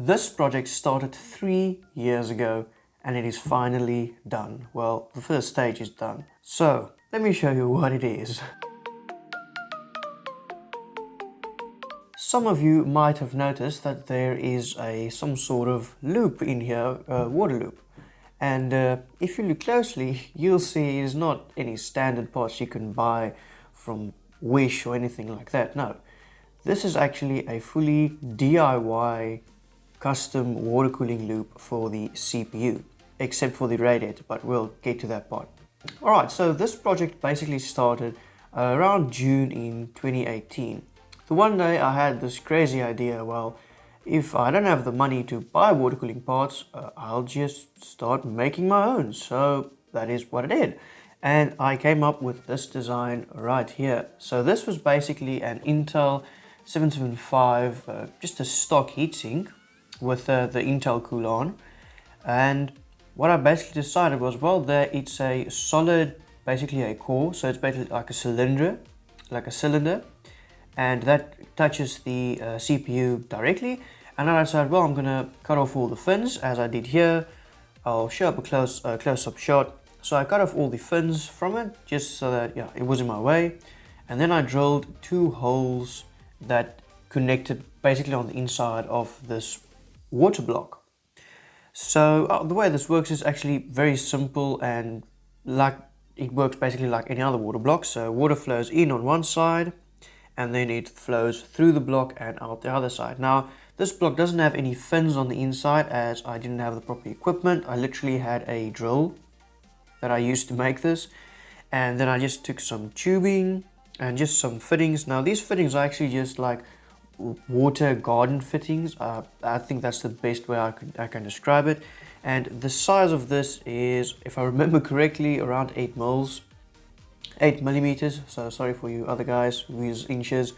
This project started 3 years ago and it is finally done. Well, the first stage is done. So, let me show you what it is. Some of you might have noticed that there is some sort of loop in here, water loop. And if you look closely, you'll see it is not any standard parts you can buy from Wish or anything like that. No, this is actually a fully DIY custom water cooling loop for the CPU, except for the radiator, but we'll get to that part. Alright, so this project basically started around June in 2018. So one day I had this crazy idea, well, if I don't have the money to buy water cooling parts, I'll just start making my own. So that is what I did. And I came up with this design right here. So this was basically an Intel 775, just a stock heatsink with the Intel cooler on. And what I basically decided was, well, there it's a solid, basically a core, so it's basically like a cylinder, and that touches the CPU directly. And then I decided, well, I'm gonna cut off all the fins as I did here. I'll show up a close-up shot. So I cut off all the fins from it just so that it was in my way, and then I drilled 2 holes that connected basically on the inside of this water block. So the way this works is actually very simple, and it works basically like any other water block. So water flows in on one side and then it flows through the block and out the other side. Now this block doesn't have any fins on the inside as I didn't have the proper equipment. I literally had a drill that I used to make this, and then I just took some tubing and just some fittings. Now these fittings are actually just like water garden fittings. I think that's the best way I can describe it. And the size of this is, if I remember correctly, around 8 millimeters. So sorry for you other guys who use inches.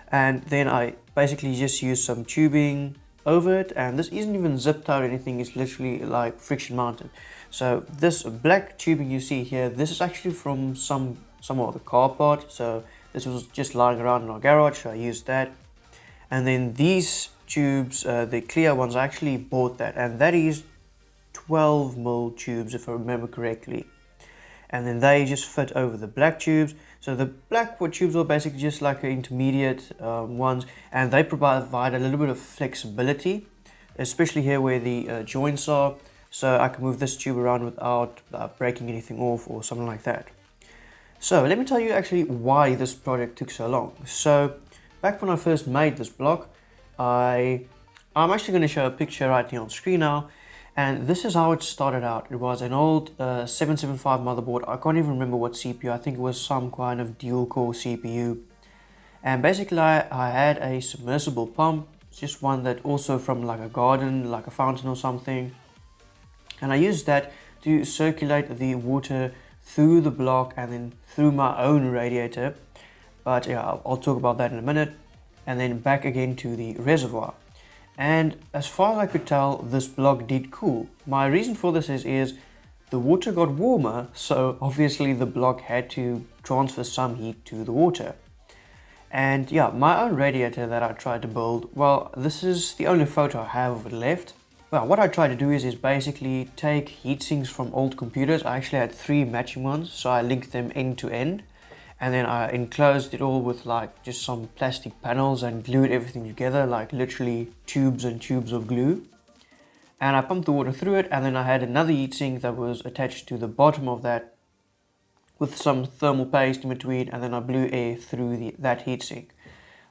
And then I basically just use some tubing over it, and this isn't even zipped out or anything, it's literally like friction mounted. So this black tubing you see here, this is actually from some of the car part. So this was just lying around in our garage, so I used that. And then these tubes, the clear ones, I actually bought that, and that is 12mm tubes if I remember correctly. And then they just fit over the black tubes. So the black tubes are basically just like intermediate ones, and they provide a little bit of flexibility, especially here where the joints are, so I can move this tube around without breaking anything off or something like that. So let me tell you actually why this project took so long. So back when I first made this block, I'm actually going to show a picture right here on screen now. And this is how it started out. It was an old 775 motherboard. I can't even remember what CPU. I think it was some kind of dual core CPU. And basically I had a submersible pump, just one that also from like a garden, like a fountain or something. And I used that to circulate the water through the block and then through my own radiator. But yeah, I'll talk about that in a minute. And then back again to the reservoir. And as far as I could tell, this block did cool. My reason for this is the water got warmer, so obviously the block had to transfer some heat to the water. And yeah, my own radiator that I tried to build, well, this is the only photo I have of it left. Well, what I tried to do is basically take heat sinks from old computers. I actually had 3 matching ones, so I linked them end to end. And then I enclosed it all with like just some plastic panels and glued everything together, like literally tubes and tubes of glue. And I pumped the water through it, and then I had another heatsink that was attached to the bottom of that with some thermal paste in between, and then I blew air through that heatsink.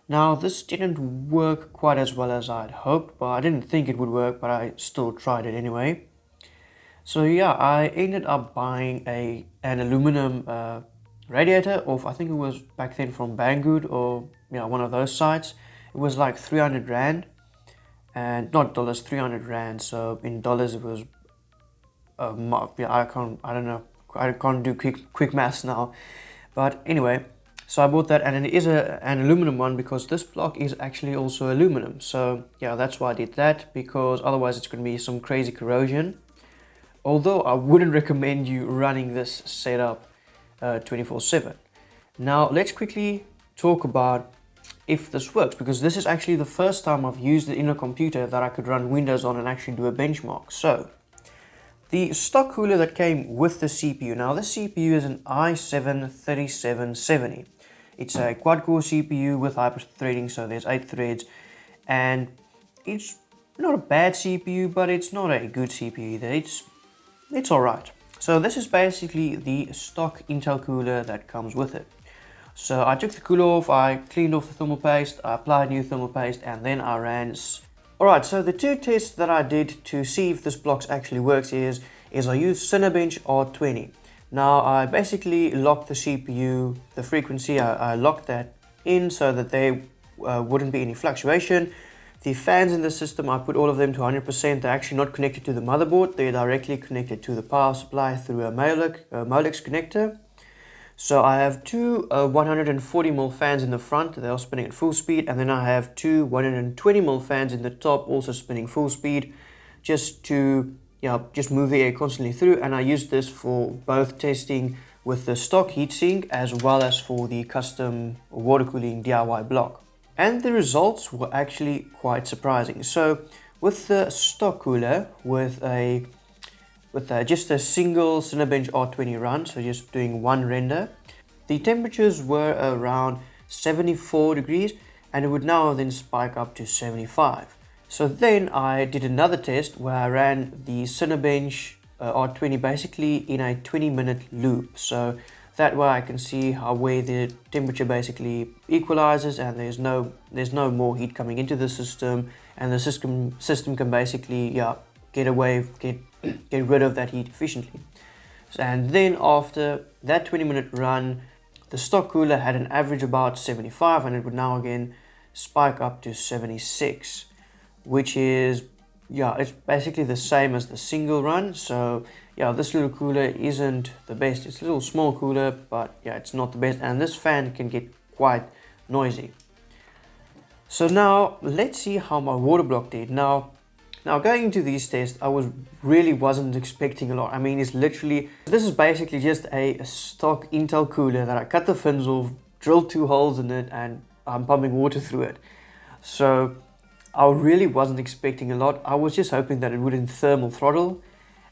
Now this didn't work quite as well as I'd hoped, but I didn't think it would work, but I still tried it anyway. So yeah, I ended up buying an aluminum radiator off, I think it was back then from Banggood or one of those sites. It was like 300 Rand, and not dollars, 300 Rand. So in dollars it was I don't know, I can't do quick maths now. But anyway, so I bought that, and it is an aluminum one because this block is actually also aluminum. So yeah, that's why I did that, because otherwise it's going to be some crazy corrosion. Although I wouldn't recommend you running this setup 24/7. Now let's quickly talk about if this works, because this is actually the first time I've used it in a computer that I could run Windows on and actually do a benchmark. So the stock cooler that came with the CPU. Now this CPU is an i7-3770. It's a quad-core CPU with hyper-threading, so there's 8 threads, and it's not a bad CPU, but it's not a good CPU either. It's alright. So this is basically the stock Intel cooler that comes with it. So I took the cooler off, I cleaned off the thermal paste, I applied new thermal paste, and then I ran. Alright, so the two tests that I did to see if this blocks actually works is I used Cinebench R20. Now I basically locked the CPU, the frequency, I locked that in so that there wouldn't be any fluctuation. The fans in the system, I put all of them to 100%. They're actually not connected to the motherboard, they're directly connected to the power supply through a Molex connector. So I have two 140mm fans in the front, they are spinning at full speed, and then I have two 120mm fans in the top, also spinning full speed, just to just move the air constantly through. And I used this for both testing with the stock heatsink as well as for the custom water cooling DIY block. And the results were actually quite surprising. So with the stock cooler, with just a single Cinebench R20 run, so just doing one render, the temperatures were around 74 degrees, and it would now then spike up to 75. So then I did another test where I ran the Cinebench R20 basically in a 20-minute loop. So that way I can see where the temperature basically equalizes, and there's no more heat coming into the system, and the system can basically get rid of that heat efficiently. And then after that 20-minute run, the stock cooler had an average about 75, and it would now again spike up to 76, which is it's basically the same as the single run. So this little cooler isn't the best. It's a little small cooler, but it's not the best, and this fan can get quite noisy. So now let's see how my water block did. Now going into these tests, I wasn't expecting a lot. I mean, this is basically just a stock Intel cooler that I cut the fins off, drilled 2 holes in it, and I'm pumping water through it. So I really wasn't expecting a lot. I was just hoping that it wouldn't thermal throttle,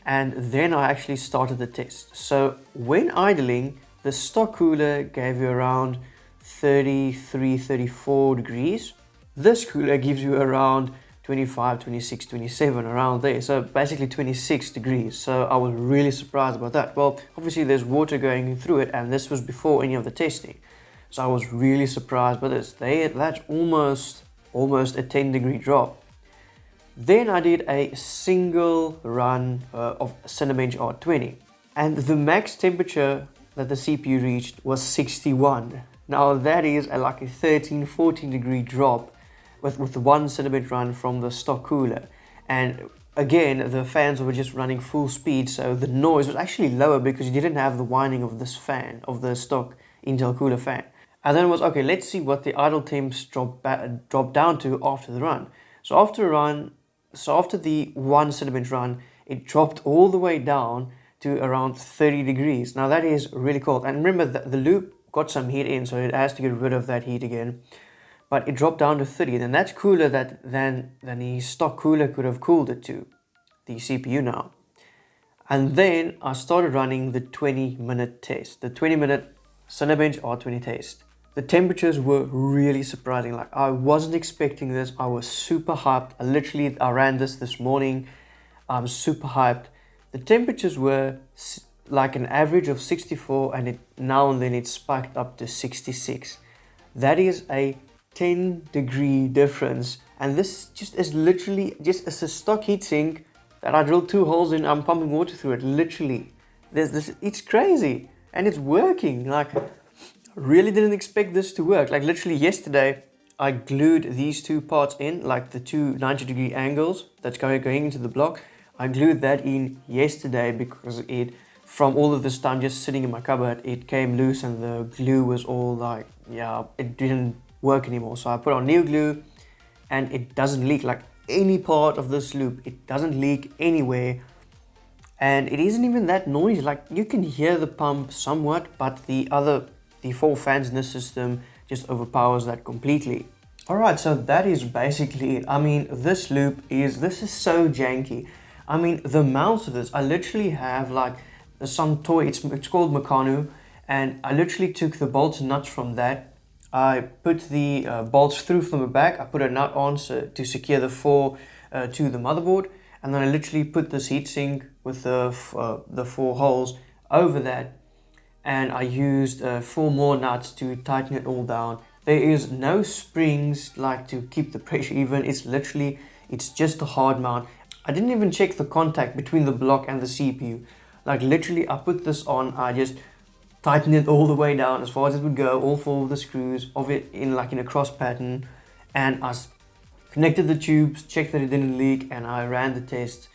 and then I actually started the test. So when idling, the stock cooler gave you around 33, 34 degrees. This cooler gives you around 25, 26, 27, around there. So basically 26 degrees. So I was really surprised about that. Well, obviously there's water going through it, and this was before any of the testing. So I was really surprised by this. That's almost a 10-degree drop. Then I did a single run of Cinebench R20, and the max temperature that the CPU reached was 61. Now that is like a 13-14 degree drop with the one Cinebench run from the stock cooler. And again, the fans were just running full speed, so the noise was actually lower because you didn't have the whining of this fan, of the stock Intel cooler fan. And then it was, okay, let's see what the idle temps drop down to after the run. So after the one Cinebench run, it dropped all the way down to around 30 degrees. Now that is really cold. And remember that the loop got some heat in, so it has to get rid of that heat again. But it dropped down to 30, and that's cooler than the stock cooler could have cooled it to, the CPU now. And then I started running the 20-minute test, the 20-minute Cinebench R20 test. The temperatures were really surprising. Like, I wasn't expecting this. I was super hyped. I ran this morning. I'm super hyped. The temperatures were like an average of 64, and now and then it spiked up to 66. That is a 10-degree difference, and this is literally just a stock heatsink that I drilled 2 holes in. I'm pumping water through it. Literally, it's crazy, and it's working. Like, really didn't expect this to work. Like, literally yesterday I glued these two parts in, like the two 90-degree angles that's going into the block. I glued that in yesterday because from all of this time just sitting in my cupboard, it came loose and the glue was all like, it didn't work anymore. So I put on new glue, and it doesn't leak. Like, any part of this loop, it doesn't leak anywhere, and it isn't even that noisy. Like, you can hear the pump somewhat, but the 4 fans in the system just overpowers that completely. Alright, so that is basically it. I mean, this is so janky. I mean, the mounts of this, I literally have like some toy, it's called Meccano, and I literally took the bolts and nuts from that. I put the bolts through from the back, I put a nut on to secure the four to the motherboard, and then I literally put this heatsink with the 4 holes over that, and I used 4 more nuts to tighten it all down. There is no springs like to keep the pressure even. It's just a hard mount. I didn't even check the contact between the block and the CPU. Like literally, I put this on, I just tightened it all the way down as far as it would go, all 4 of the screws of it in a cross pattern, and I connected the tubes, checked that it didn't leak, and I ran the test.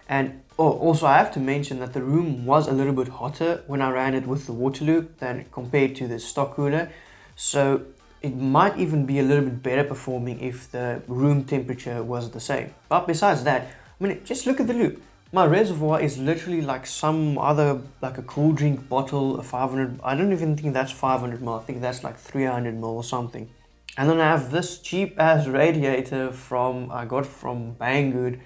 And also I have to mention that the room was a little bit hotter when I ran it with the water loop than compared to the stock cooler. So it might even be a little bit better performing if the room temperature was the same. But besides that, I mean, just look at the loop. My reservoir is literally like some other, like a cool drink bottle, a 500, I don't even think that's 500 ml, I think that's like 300 ml or something. And then I have this cheap ass radiator I got from Banggood.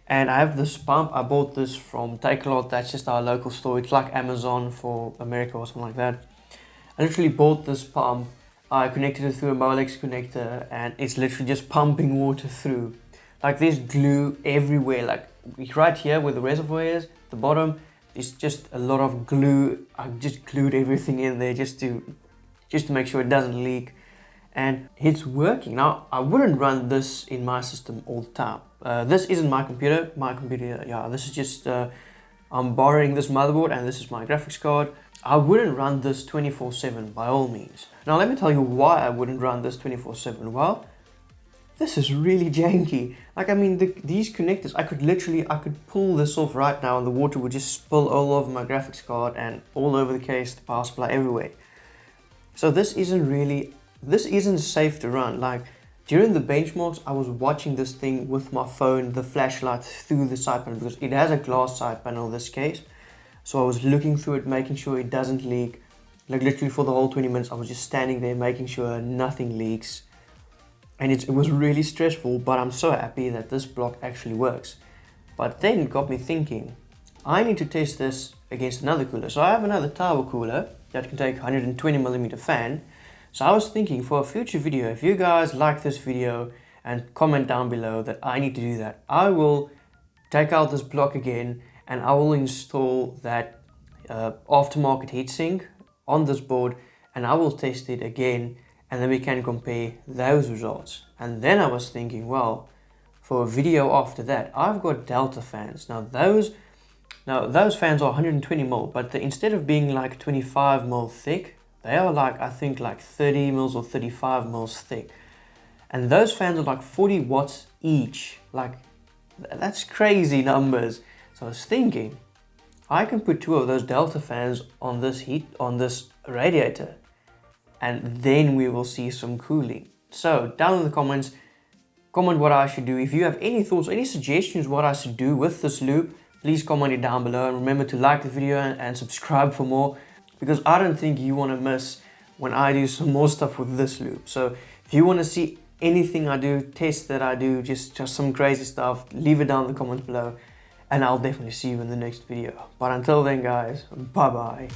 And I have this pump, I bought this from Takealot, that's just our local store. It's like Amazon for America or something like that. I literally bought this pump, I connected it through a Molex connector, and it's literally just pumping water through. Like there's glue everywhere, like right here where the reservoir is, the bottom, there's just a lot of glue. I just glued everything in there just to make sure it doesn't leak. And it's working. Now, I wouldn't run this in my system all the time. This isn't my computer. Yeah, this is just, I'm borrowing this motherboard and this is my graphics card. I wouldn't run this 24/7 by all means. Now, let me tell you why I wouldn't run this 24/7. Well, this is really janky. Like, I mean, these connectors, I could pull this off right now and the water would just spill all over my graphics card and all over the case, the power supply, everywhere. So this isn't safe to run. Like during the benchmarks, I was watching this thing with my phone, the flashlight through the side panel, because it has a glass side panel, this case. So I was looking through it, making sure it doesn't leak. Like literally for the whole 20 minutes, I was just standing there making sure nothing leaks. And it was really stressful, but I'm so happy that this block actually works. But then it got me thinking, I need to test this against another cooler. So I have another tower cooler that can take 120mm fan. So I was thinking for a future video, if you guys like this video and comment down below that I need to do that, I will take out this block again and I will install that aftermarket heatsink on this board and I will test it again, and then we can compare those results. And then I was thinking, well, for a video after that, I've got Delta fans. Now those fans are 120mm, but instead of being like 25mm thick, they are like, I think like 30mm or 35mm thick. And those fans are like 40 watts each. Like, that's crazy numbers. So I was thinking, I can put 2 of those Delta fans on this radiator, and then we will see some cooling. So down in the comments, comment what I should do. If you have any thoughts, any suggestions what I should do with this loop, please comment it down below, and remember to like the video and subscribe for more, because I don't think you want to miss when I do some more stuff with this loop. So if you want to see anything I do, tests that I do, just some crazy stuff, leave it down in the comments below, and I'll definitely see you in the next video. But until then guys, bye bye.